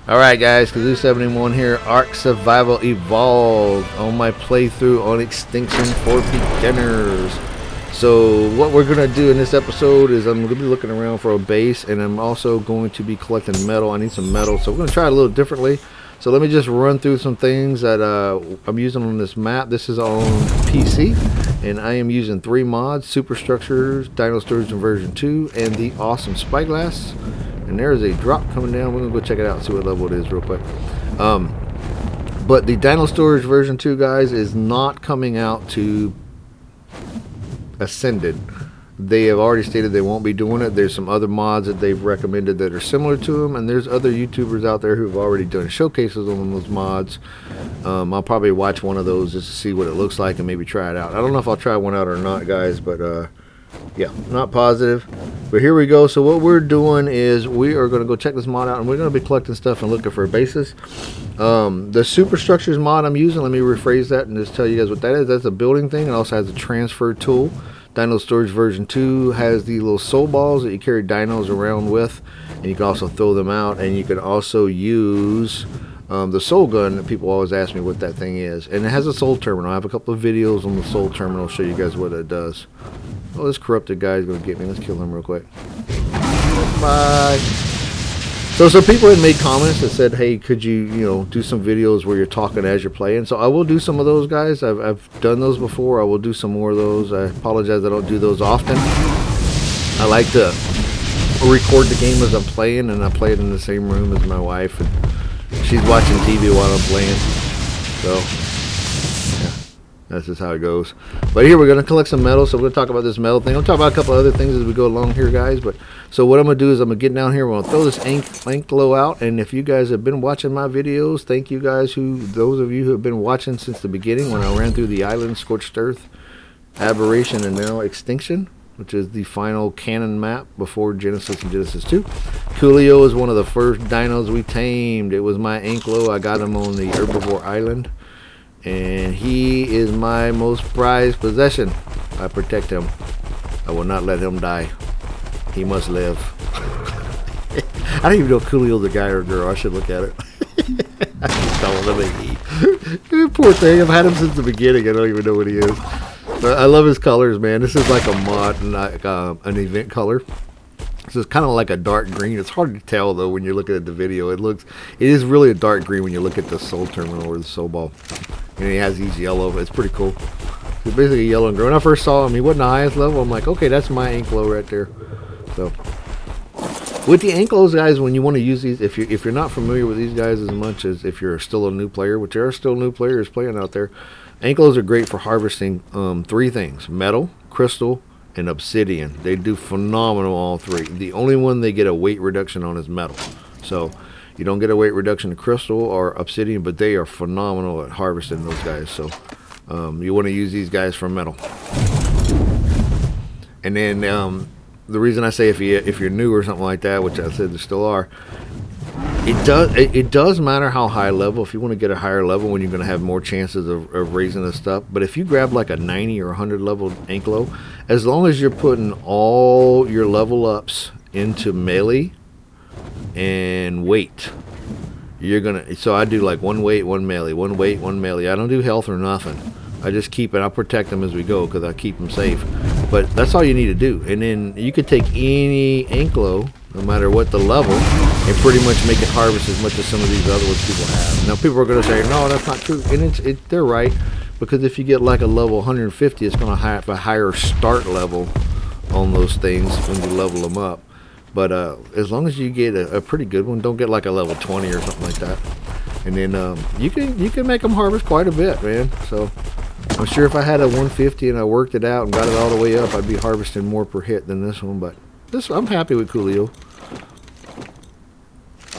Alright guys, Kazoo71 here, Ark Survival Evolved on my playthrough on Extinction for beginners. So what we're going to do in this episode is I'm going to be looking around for a base, and I'm also going to be collecting metal. I need some metal, so we're going to try it a little differently. So let me just run through some things that I'm using on this map. This is on PC, and I am using 3 mods: Superstructures, Dino Storage version 2, and the awesome Spyglass. And there's a drop coming down. We're going to go check it out and see what level it is real quick. But the Dino Storage version 2, guys, is not coming out to Ascended. They have already stated they won't be doing it. There's some other mods that they've recommended that are similar to them, and there's other YouTubers out there who've already done showcases on those mods. I'll probably watch one of those just to see what it looks like and maybe try it out. I don't know if I'll try one out or not, guys, but yeah, not positive. But here we go. So what we're doing is we are going to go check this mod out, and we're going to be collecting stuff and looking for bases. The Superstructures mod I'm using, let me rephrase that and just tell you guys what that is. That's a building thing. It also has a transfer tool. Dino Storage version 2 has the little soul balls that you carry dinos around with, and you can also throw them out, and you can also use the soul gun. That people always ask me what that thing is, and it has a soul terminal. I have a couple of videos on the soul terminal. I'll show you guys what it does. Oh, this corrupted guy is going to get me. Let's kill him real quick. Bye. So some people had made comments that said, hey, could you do some videos where you're talking as you're playing? So I will do some of those, guys. I've done those before. I will do some more of those. I apologize I don't do those often. I like to record the game as I'm playing, and I play it in the same room as my wife, and she's watching TV while I'm playing. So that's just how it goes. But here we're going to collect some metal, so we're going to talk about this metal thing. I'll talk about a couple other things as we go along here, guys. But so what I'm going to do is I'm going to get down here. We're going to throw this Anklo out. And if you guys have been watching my videos, thank you guys, those of you who have been watching since the beginning when I ran through the island, Scorched Earth, Aberration, and now Extinction, which is the final canon map before Genesis and Genesis 2. Coolio is one of the first dinos we tamed. It was my Anklo. I got him on the Herbivore Island, and he is my most prized possession. I protect him. I will not let him die. He must live. I don't even know if Coolio's a guy or a girl. I should look at it. I keep calling him a he. Poor thing. I've had him since the beginning. I don't even know what he is. But I love his colors, man. This is like a mod, like an event color. This is kind of like a dark green. It's hard to tell though when you're looking at the video. It is really a dark green when you look at the soul terminal or the soul ball. And he has these yellow. It's pretty cool. He's basically yellow and green. When I first saw him, he wasn't the highest level. I'm like, okay, that's my Anklo right there. So with the Anklos, guys, when you want to use these, if you're not familiar with these guys as much as if you're still a new player, which there are still new players playing out there, Anklos are great for harvesting 3 things: metal, crystal, and obsidian. They do phenomenal, all 3. The only one they get a weight reduction on is metal. So you don't get a weight reduction to crystal or obsidian, but they are phenomenal at harvesting those guys. So you want to use these guys for metal. And then the reason I say if you're new or something like that, which I said there still are, it does matter how high level. If you want to get a higher level, when you're going to have more chances of raising this stuff. But if you grab like a 90 or 100 level Anklo, as long as you're putting all your level ups into melee and weight, you're gonna. So I do like 1 weight, 1 melee, 1 weight, 1 melee. I don't do health or nothing. I just keep it. I'll protect them as we go because I keep them safe. But that's all you need to do. And then you could take any Anklo, no matter what the level, and pretty much make it harvest as much as some of these other ones people have. Now people are going to say, no, that's not true. And they're right, because if you get like a level 150, it's going to have a higher start level on those things when you level them up. But as long as you get a pretty good one, don't get like a level 20 or something like that. And then you can make them harvest quite a bit, man. So I'm sure if I had a 150 and I worked it out and got it all the way up, I'd be harvesting more per hit than this one. But I'm happy with Coolio.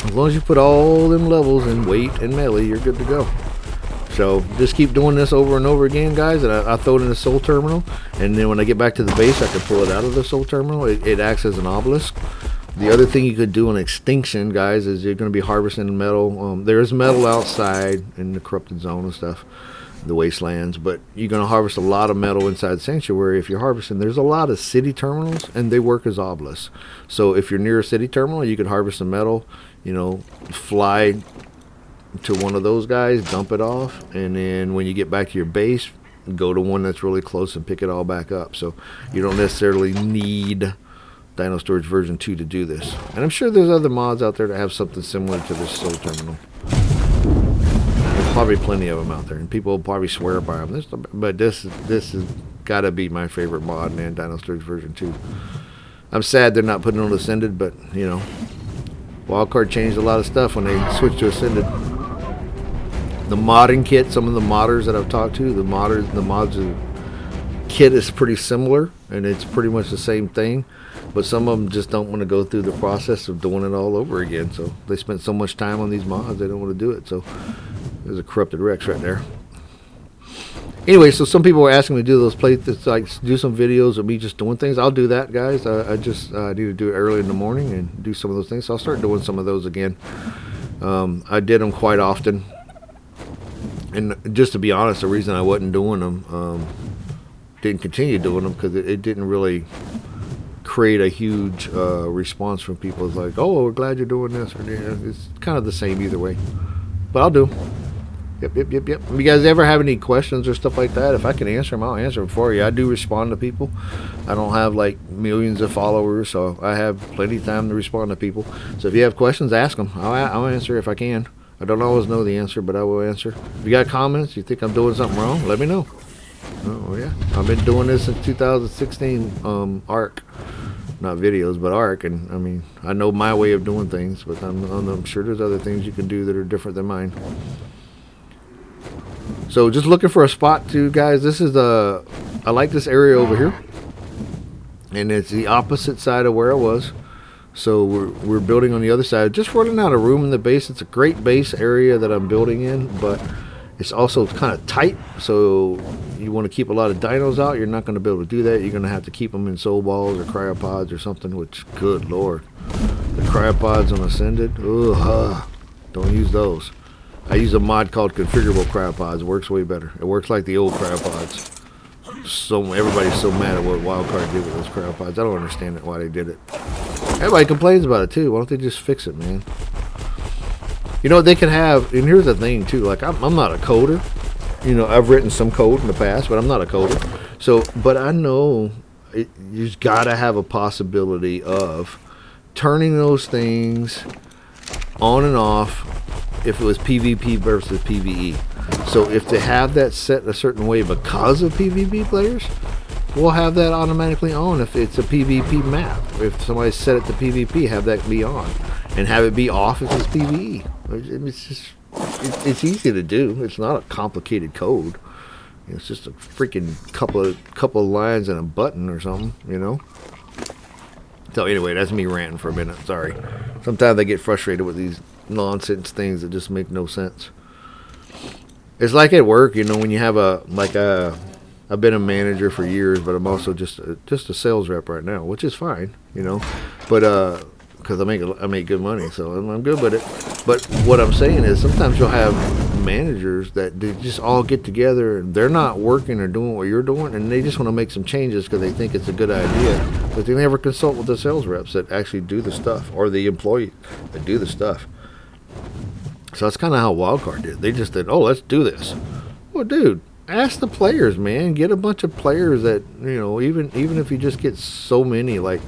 As long as you put all them levels in weight and melee, you're good to go. So just keep doing this over and over again, guys. And I throw it in the soul terminal, and then when I get back to the base, I can pull it out of the soul terminal. It acts as an obelisk. The other thing you could do on Extinction, guys, is you're going to be harvesting metal. There's metal outside in the corrupted zone and stuff, the wastelands, but you're going to harvest a lot of metal inside Sanctuary. If you're harvesting, there's a lot of city terminals, and they work as obelisks. So if you're near a city terminal, you can harvest the metal. you know, fly to one of those guys, dump it off, and then when you get back to your base, go to one that's really close and pick it all back up. So you don't necessarily need Dino Storage version 2 to do this. And I'm sure there's other mods out there that have something similar to this soul terminal. There's probably plenty of them out there, and people will probably swear by them. But this has got to be my favorite mod, man, Dino Storage version 2. I'm sad they're not putting it on Ascended, but, you know, Wildcard changed a lot of stuff when they switched to Ascended. The modding kit, some of the modders that I've talked to, the mods kit is pretty similar, and it's pretty much the same thing, but some of them just don't want to go through the process of doing it all over again. So they spent so much time on these mods, they don't want to do it. So there's a corrupted Rex right there. Anyway, so some people were asking me to do those like do some videos of me just doing things. I'll do that, guys. I just need to do it early in the morning and do some of those things. So I'll start doing some of those again. I did them quite often. And just to be honest, the reason I wasn't doing them, didn't continue doing them, because it didn't really create a huge response from people. It's like, oh, we're glad you're doing this. Or, yeah, it's kind of the same either way. But I'll do them. Yep. If you guys ever have any questions or stuff like that, if I can answer them, I'll answer them for you. I do respond to people. I don't have like millions of followers, so I have plenty of time to respond to people. So if you have questions, ask them. I'll answer if I can. I don't always know the answer, but I will answer. If you got comments, you think I'm doing something wrong, let me know. Oh, yeah. I've been doing this since 2016, Ark. Not videos, but Ark. And, I mean, I know my way of doing things, but I'm sure there's other things you can do that are different than mine. So, just looking for a spot, too, guys. This is I like this area over here. And it's the opposite side of where I was. So we're building on the other side, just running out of room in the base. It's a great base area that I'm building in, but it's also kind of tight. So you want to keep a lot of dinos out. You're not going to be able to do that. You're going to have to keep them in soul balls or cryopods or something, which, good lord. The cryopods on Ascended, don't use those. I use a mod called configurable cryopods. It works way better. It works like the old cryopods. So everybody's so mad at what Wildcard did with those cryopods. I don't understand why they did it. Everybody complains about it too. Why don't they just fix it, man? You know, they can have, and here's the thing too, like I'm not a coder. You know, I've written some code in the past, but I'm not a coder. So, but I know you've got to have a possibility of turning those things on and off if it was PvP versus PvE. So if they have that set a certain way because of PvP players, we'll have that automatically on if it's a PvP map. If somebody set it to PvP, have that be on. And have it be off if it's PvE. It's easy to do. It's not a complicated code. It's just a freaking couple of lines and a button or something, you know. So anyway, that's me ranting for a minute. Sorry. Sometimes I get frustrated with these nonsense things that just make no sense. It's like at work, you know, when you have I've been a manager for years, but I'm also just a sales rep right now, which is fine, you know. But because I make good money, so I'm good with it. But what I'm saying is, sometimes you'll have managers that they just all get together and they're not working or doing what you're doing, and they just want to make some changes because they think it's a good idea, but they never consult with the sales reps that actually do the stuff, or the employees that do the stuff. So that's kind of how Wildcard did. They just said, oh, let's do this. Well, dude, ask the players, man. Get a bunch of players that, you know, even if you just get so many, like,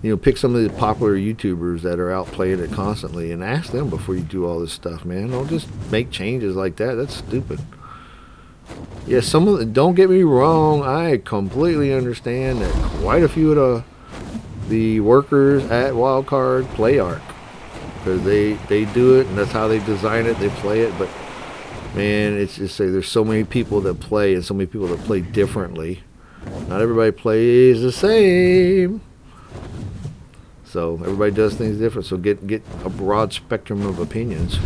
you know, pick some of the popular YouTubers that are out playing it constantly and ask them before you do all this stuff, man. Don't just make changes like that. That's stupid. Yeah, don't get me wrong. I completely understand that quite a few of the workers at Wildcard play Ark. Because they do it, and that's how they design it, they play it. But man, it's just there's so many people that play, and so many people that play differently. Not everybody plays the same, so everybody does things different. So get a broad spectrum of opinions.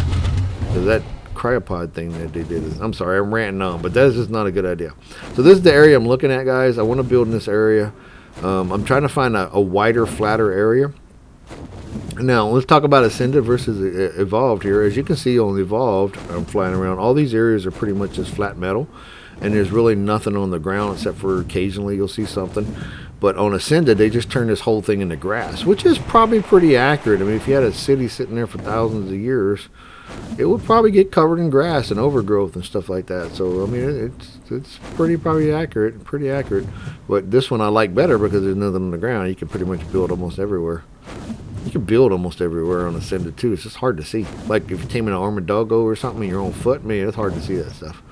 Because that cryopod thing that they did I'm sorry, I'm ranting on, but that is just not a good idea. So this is the area I'm looking at, guys. I want to build in this area. I'm trying to find a wider, flatter area. Now, let's talk about Ascended versus Evolved here. As you can see on Evolved, I'm flying around. All these areas are pretty much just flat metal, and there's really nothing on the ground except for occasionally you'll see something. But on Ascended, they just turned this whole thing into grass, which is probably pretty accurate. I mean, if you had a city sitting there for thousands of years, it would probably get covered in grass and overgrowth and stuff like that. So I mean, it's pretty accurate. But this one I like better because there's nothing on the ground. You can pretty much build almost everywhere. You can build almost everywhere on Ascended too. It's just hard to see. Like if you're taming an armored doggo or something, you're on foot, man, it's hard to see that stuff.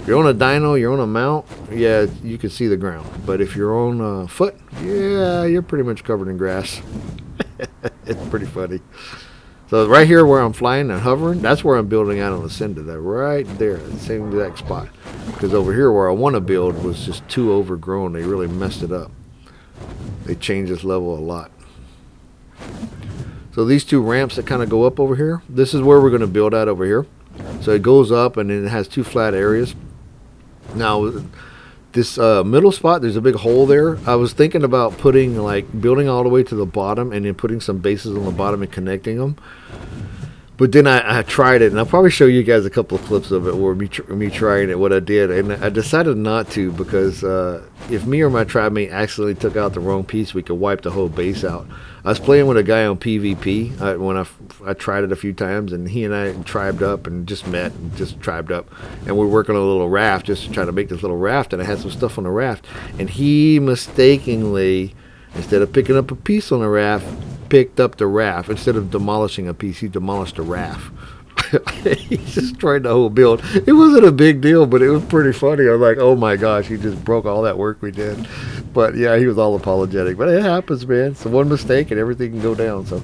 If you're on a dino, you're on a mount, yeah, you can see the ground. But if you're on foot, yeah, you're pretty much covered in grass. It's pretty funny. So right here where I'm flying and hovering, that's where I'm building out on Ascended. That right there, the same exact spot. Because over here where I want to build was just too overgrown. They really messed it up. They changed this level a lot. So these two ramps that kind of go up over here, this is where we're going to build out over here. So it goes up and then it has two flat areas. Now this middle spot, there's a big hole there. I was thinking about putting like building all the way to the bottom and then putting some bases on the bottom and connecting them. But then I tried it, and I'll probably show you guys a couple of clips of it where me trying it, what I did. And I decided not to because if me or my tribe mate accidentally took out the wrong piece, we could wipe the whole base out. I was playing with a guy on PvP when I tried it a few times, and he and I tribed up and just met and just tribed up. And we're working on a little raft just to try to make this little raft, and I had some stuff on the raft. And he mistakenly, instead of picking up a piece on the raft, picked up the raft. Instead of demolishing a piece, he demolished the raft. He destroyed the whole build. It wasn't a big deal, but it was pretty funny. I was like, oh my gosh, he just broke all that work we did. But yeah, he was all apologetic. But it happens, man. So one mistake and everything can go down. So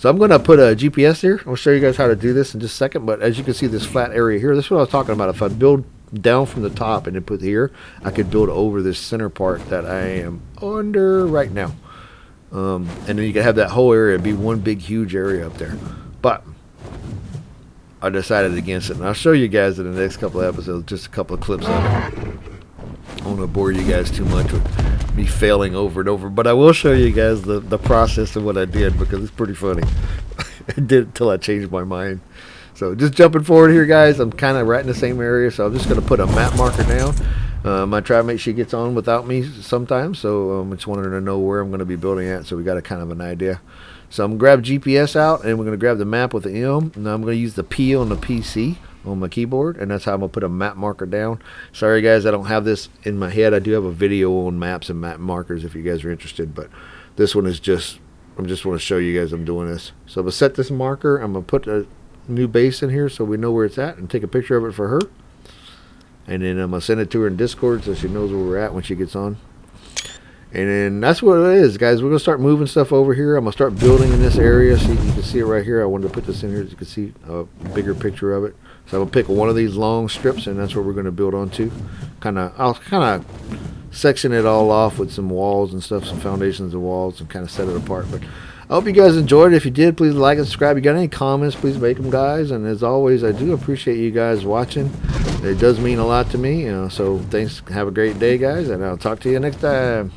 I'm going to put a GPS here. I'll show you guys how to do this in just a second. But as you can see, this flat area here, this is what I was talking about. If I build down from the top and then put here, I could build over this center part that I am under right now. And then you can have that whole area be one big huge area up there. But I decided against it, and I'll show you guys in the next couple of episodes just a couple of clips of it. I don't want to bore you guys too much with me failing over and over, but I will show you guys the process of what I did because it's pretty funny. I did it until I changed my mind. So just jumping forward here, guys, I'm kind of right in the same area, so I'm just going to put a map marker down. My tribe mate, she gets on without me sometimes, so I just wanted her to know where I'm going to be building at, so we got a kind of an idea. So I'm going to grab GPS out, and we're going to grab the map with the M, and I'm going to use the P on the PC on my keyboard, and that's how I'm going to put a map marker down. Sorry, guys, I don't have this in my head. I do have a video on maps and map markers if you guys are interested, but this one is just, I just want to show you guys I'm doing this. So I'm going to set this marker. I'm going to put a new base in here so we know where it's at and take a picture of it for her. And then I'm going to send it to her in Discord so she knows where we're at when she gets on. And then that's what it is, guys. We're going to start moving stuff over here. I'm going to start building in this area so you can see it right here. I wanted to put this in here so you can see a bigger picture of it. So I'm going to pick one of these long strips, and that's what we're going to build onto. I'll kind of section it all off with some walls and stuff, some foundations and walls, and kind of set it apart. But I hope you guys enjoyed it. If you did, please like and subscribe. If you got any comments, please make them, guys. And as always, I do appreciate you guys watching. It does mean a lot to me. So thanks. Have a great day, guys, and I'll talk to you next time.